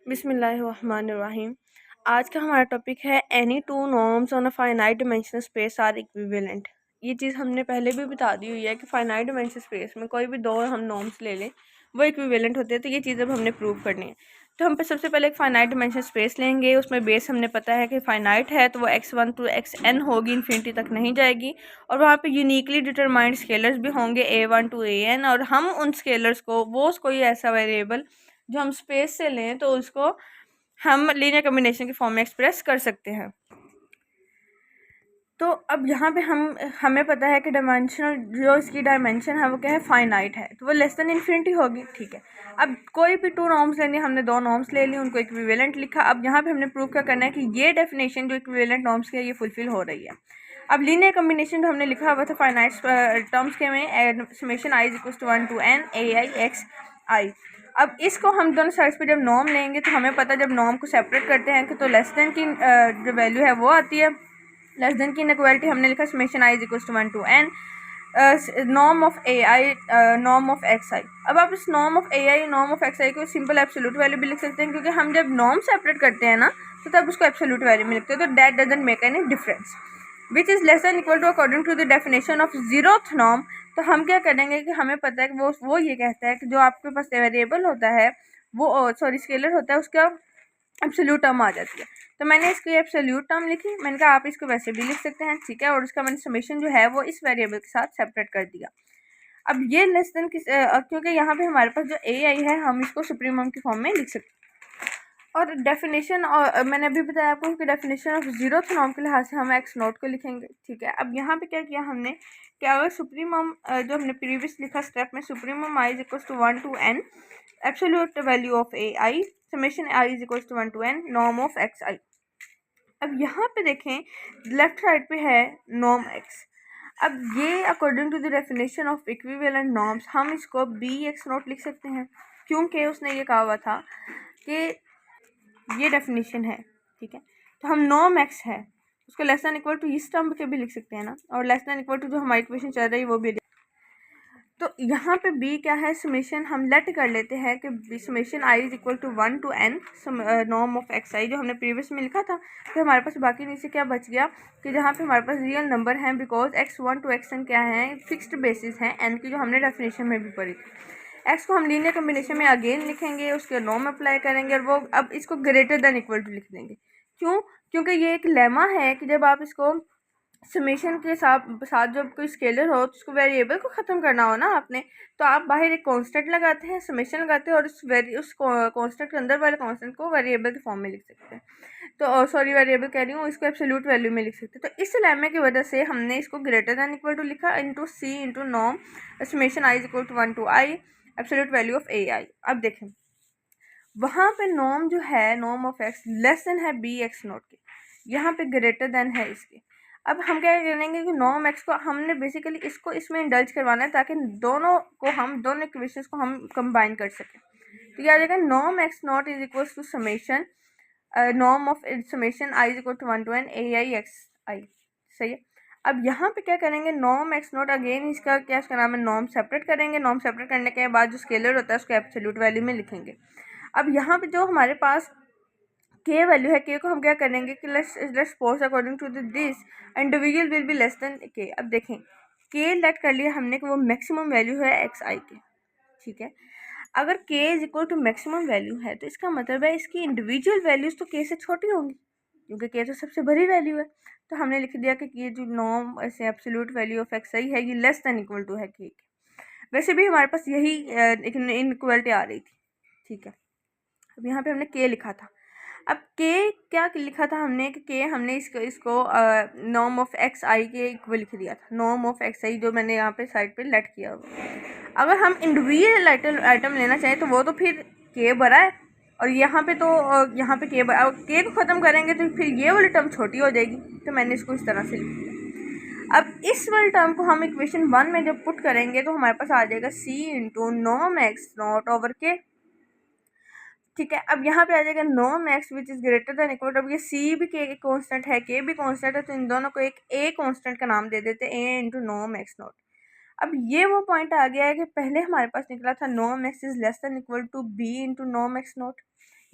बिस्मिल्लाहिर्रहमानिर्रहीम। आज का हमारा टॉपिक है any two norms on a finite dimensional space are equivalent. ये चीज़ हमने पहले भी बता दी हुई है कि फाइनाइट डिमेंशनल स्पेस में कोई भी दो हम नॉर्म्स ले लें वो इक्विवेलेंट होते हैं। तो ये चीज़ अब हमने प्रूव करनी है। तो हम पे सबसे पहले एक फाइनाइट डिमेंशनल स्पेस लेंगे। उसमें बेस हमने पता है कि फाइनाइट है तो वो x1 टू xn होगी, इन्फिनिटी तक नहीं जाएगी। और वहाँ पे यूनिकली डिटरमाइंड स्केलर्स भी होंगे a1 टू an, और हम उन स्केलर्स को वो कोई ऐसा वेरिएबल जो हम स्पेस से लें तो उसको हम लीनियर कॉम्बिनेशन के फॉर्म में एक्सप्रेस कर सकते हैं। तो अब यहाँ पे हमें पता है कि डायमेंशनल जो इसकी डायमेंशन है वो क्या है, फाइनाइट है, तो वो लेस देन इन्फिनिटी होगी। ठीक है, अब कोई भी टू नॉर्म्स लेनी, हमने दो नॉर्म्स ले ली, उनको इक्विवेलेंट लिखा। अब यहाँ पे हमने प्रूव क्या करना है कि ये डेफिनेशन जो इक्विवेलेंट नॉर्म्स की है ये फुलफिल हो रही है। अब लीनियर कॉम्बिनेशन जो हमने लिखा हुआ था फाइनाइट टर्म्स के में summation i equals to 1 to n ai x i। अब इसको हम दोनों साइड्स पे जब नॉर्म लेंगे तो हमें पता है जब नॉर्म को सेपरेट करते हैं कि तो लेस देन की जो वैल्यू है वो आती है। लेस देन की इनइक्वालिटी हमने लिखा summation i equals to 1 to n norm of a i norm of x i. अब आप इस norm of a i norm of x i को सिंपल एब्सोल्यूट वैल्यू भी लिख सकते हैं, क्योंकि हम जब नॉर्म सेपरेट करते हैं ना तो तब उसको एब्सोल्यूट वैल्यू में लिखते हैं। तो that doesn't make any difference which is less than equal to according to the definition of zeroth norm. तो हम क्या करेंगे कि हमें पता है कि वो ये कहता है कि जो आपके पास वेरिएबल होता है वो सॉरी स्केलर होता है उसका एब्सोल्यूट टर्म आ जाती है। तो मैंने इसकी एब्सोल्यूट टर्म लिखी, मैंने कहा आप इसको वैसे भी लिख सकते हैं। ठीक है, और उसका मैंने समेशन जो है वो इस वेरिएबल के साथ सेपरेट कर दिया। अब ये लेस देन क्योंकि यहाँ पे हमारे पास जो ए आई है हम इसको सुप्रीमम की फॉर्म में लिख सकते हैं। और डेफिनेशन, और मैंने अभी बताया आपको कि डेफिनेशन ऑफ जीरोथ नॉर्म के लिहाज से हम एक्स नोट को लिखेंगे। ठीक है, अब यहाँ पे क्या किया हमने कि अगर सुप्रीमम जो हमने प्रीवियस लिखा स्टेप में supremum i equals to 1 to n absolute value of a i summation i equals to 1 to n norm of x i. अब यहाँ पे देखें लेफ्ट साइड पे है नॉर्म एक्स। अब ये according to the definition of equivalent norms हम इसको बी एक्स नोट लिख सकते हैं, क्योंकि उसने ये कहा हुआ था कि ये डेफिनेशन है। ठीक है, तो हम नॉर्म एक्स है उसको लेस देन इक्वल टू इस टर्म के भी लिख सकते हैं ना, और लेस देन इक्वल टू जो हमारी इक्वेशन चल रही है वो भी। तो यहाँ पे b क्या है, समेशन हम लेट कर लेते हैं कि summation i is equal to 1 to n norm of x i जो हमने प्रीवियस में लिखा था। तो हमारे पास बाकी नीचे क्या बच गया कि जहाँ पे हमारे पास रियल नंबर हैं, बिकॉज x1 to xn क्या है, फिक्स्ड बेसिस हैं n की, जो हमने डेफिनेशन में भी पढ़ी थी। x को हम लीनियर कॉम्बिनेशन में अगेन लिखेंगे, उसके नॉर्म अप्लाई करेंगे और वो अब इसको ग्रेटर देन इक्वल टू लिख देंगे। क्यों? क्योंकि ये एक लेमा है कि जब आप इसको समेशन के साथ जब कोई स्केलर हो तो उसको वेरिएबल को ख़त्म करना हो ना आपने, तो आप बाहर एक कांस्टेंट लगाते हैं, समेशन लगाते हैं, और उस कांस्टेंट के अंदर वाले कांस्टेंट को वेरिएबल के फॉर्म में लिख सकते हैं। तो सॉरी वेरिएबल कह रही हूँ, इसको एब्सोल्यूट वैल्यू में लिख सकते हैं। तो इस लेमे की वजह से हमने इसको ग्रेटर दैन इक्वल टू लिखा into c into norm summation i equal to 1 to i absolute value of a i. अब देखें वहाँ पे नॉर्म जो है norm of x less than है बी एक्स नोट के, यहाँ पे ग्रेटर देन है इसके। अब हम क्या करेंगे कि नॉर्म एक्स को हमने बेसिकली इसको इसमें इंडल्ज करवाना है ताकि दोनों इक्वेशंस को हम कंबाइन कर सकें। तो क्या आ जाएगा, norm x not is equal to summation norm of summation i is equal to 1 to n a i x i. सही है, अब यहाँ पे क्या करेंगे, नॉर्म एक्स नॉट अगेन इसका क्या इसका नाम है, नॉर्म सेपरेट करेंगे। नॉर्म सेपरेट करने के बाद जो स्केलर होता है उसको एब्सोल्यूट वैल्यू में लिखेंगे। अब यहाँ पे जो हमारे पास के वैल्यू है, के को हम क्या करेंगे कि let's suppose according to this individual will be less than k. अब देखें के लेट कर लिया हमने कि वो मैक्सिमम वैल्यू है एक्स आई के। ठीक है, अगर k is equal to maximum value है तो इसका मतलब है इसकी इंडिविजुअल वैल्यूज तो के से छोटी होंगी, क्योंकि के तो सबसे बड़ी वैल्यू है। तो हमने लिख दिया कि ये जो नॉर्म ऐसे एब्सोल्यूट वैल्यू ऑफ एक्स आई है ये लेस देन इक्वल टू है के। वैसे भी हमारे पास यही इनइक्वलिटी आ रही थी। ठीक है, अब यहाँ पे हमने के लिखा था। अब के क्या लिखा था हमने कि के हमने इसको नॉर्म ऑफ एक्स आई के इक्वल लिख दिया था, नॉर्म ऑफ एक्स आई जो मैंने यहाँ पे साइड पे लेट किया हुआ। अगर हम इंडिविजुअल आइटम लेना चाहें तो वो तो फिर के बड़ा है, और यहाँ पे तो यहाँ पे के बड़ा, के को ख़त्म करेंगे तो फिर ये वाली टर्म छोटी हो जाएगी। तो मैंने इसको इस तरह से लिख दिया। अब इस वाली टर्म को हम इक्वेशन 1 में जब पुट करेंगे तो हमारे पास आ जाएगा c into norm x not over k. ठीक है, अब यहाँ पे आ जाएगा norm x which is greater than equal to, अब ये सी भी के कांस्टेंट है, के भी कांस्टेंट है, तो इन दोनों को एक ए कांस्टेंट का नाम दे देते हैं, ए इंटू नॉर्म एक्स नॉट। अब ये वो पॉइंट आ गया है कि पहले हमारे पास निकला था norm x is less than equal to b into norm x not,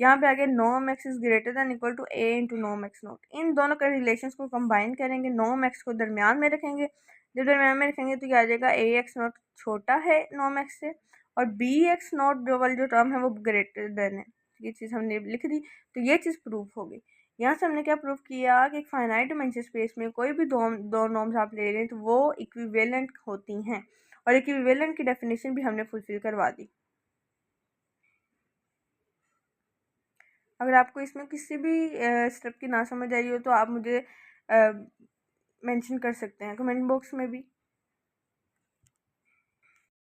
यहाँ पे आगे norm x is greater than equal to a into norm x not. इन दोनों के रिलेशंस को कंबाइन करेंगे, नॉर्म एक्स को दरमियान में रखेंगे। जब दरमियान में रखेंगे तो क्या आ जाएगा, ए एक्स नॉट छोटा है नॉर्म एक्स से और बी एक्स नॉट जो वाली जो टर्म है वो ग्रेटर देन है। ये चीज़ हमने लिख दी, तो ये चीज़ प्रूफ हो गई। यहाँ से हमने क्या प्रूफ किया कि एक फाइनाइट डिमेंशन स्पेस में कोई भी दो नॉर्म्स आप ले रहे हैं तो वो इक्विवेलेंट होती हैं, और इक्विवेलेंट की डेफिनेशन भी हमने फुलफिल करवा दी। अगर आपको इसमें किसी भी स्टेप की ना समझ आई हो तो आप मुझे मेंशन कर सकते हैं कमेंट बॉक्स में भी।